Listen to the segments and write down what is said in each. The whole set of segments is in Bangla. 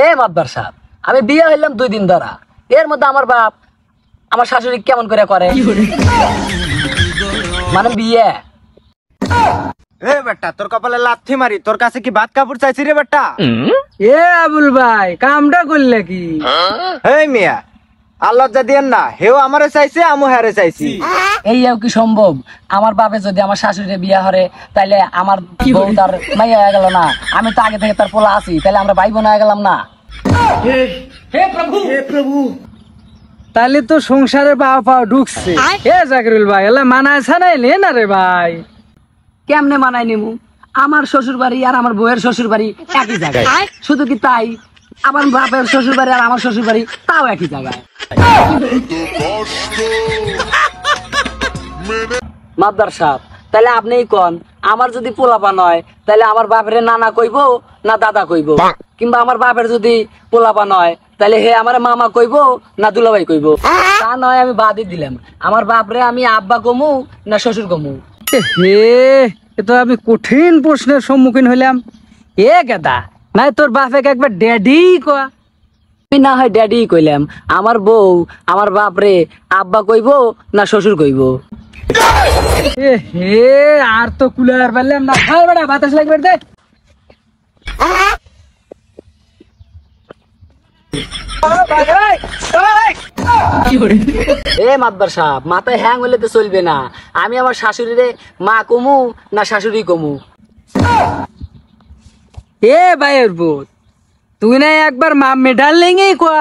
এ মাতবার সাহেব, আমি বিয়ে হইলাম 2 দিন ধরা, এর মধ্যে আমার বাপ আমার শাশুড়ি কেমন করে করে মানে বিয়ে? এ বেটা তোর কপালে লাথি মারি, তোর কাছে কি ভাত কাপড় চাইছি রে বেটা? এ আবুল ভাই কামটা করলে কি? এই মিয়া আল্লাহ যা দিয়েন না, হেও আমারে চাইছে আমু হারে চাইছি। এইও কি সম্ভব? আমার বাপে যদি আমার শাশুড়ি বিয়ে হরে তাইলে আমার বউ তার মাইয়া হয়ে গেল না? আমি তো আগে থেকে তার পোলা আছি, তাহলে আমরা ভাই বোন হয়ে গেলাম না? হে প্রভু তাহলে তো সংসারে পাও ঢুকছে। এ জাকিরুল ভাই এলা মানায় ছানাই নে না রে ভাই। কেমনে মানাই নিমু? আমার শ্বশুর বাড়ি আর আমার বউয়ের শ্বশুর বাড়ি একই জায়গায়, শুধু কি তাই, আমার বাপের শ্বশুর বাড়ি আর আমার শ্বশুর বাড়ি তাও একই জায়গায়। মাদ্দার সাহেব, তাহলে আপনিই কোন, আমার যদি পোলাপান হয় তাহলে আমার বাপের নানা কইবো না দাদা কইবো? কিংবা আমার বাপের যদি পোলাপান হয় তাহলে হে আমার মামা কইবো না দুলাভাই কইবো? তা নয়, আমি বাদই দিলাম, আমার বাপরে আমি আব্বা কমু না শ্বশুর কমু? হে এ তো আমি কঠিন প্রশ্নের সম্মুখীন হইলাম। এ গেদা নাই তোর বাপে একবার ড্যাডি কয়া। আমি না হয় ড্যাডি কইলাম, আমার বউ আমার বাপরে আব্বা কইবো না শ্বশুর কইবো? এ হে আর তো কুলার পারলাম না। খাই বেটা বাতাস লাগবে দে। এ মাতবার সাহেব, মাথায় হ্যাং হইলে তো চলবে না। আমি আমার শাশুড়িরে মা কমু না শাশুড়ি কমু? এ ভাইয়ের বোধ তুই না একবার মা মেডাল লেঙে কোয়া।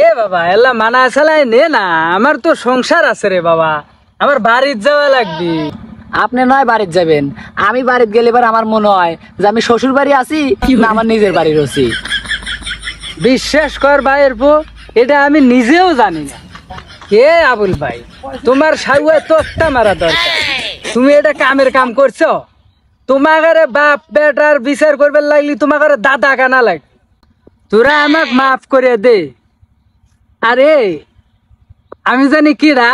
এ বাবা এলা মানা চালাই নে না, আমার তো সংসার আছে রে বাবা, আমার বাড়ির যাওয়া লাগবে। আপনি নয় বাড়িতে যাবেন, আমি বাড়িতে গেলে এবার আমার মনে হয় যে আমি শ্বশুর বাড়ি আছি না আমার নিজের বাড়ির আছি। বিশ্বাস কর ভাইয়ের পো, এটা আমি নিজেও জানি না। এ আবুল ভাই তোমার সাউয়া তো একটা মারা দরকার। তুমি এটা কামের কাম করছো, তোমাকে বাপ বেটার বিচার করবে লাগলি তোমাকে দাদা কানা লাগ। তোরা আমাক মাফ করে দে। আরে আমি জানি কি রা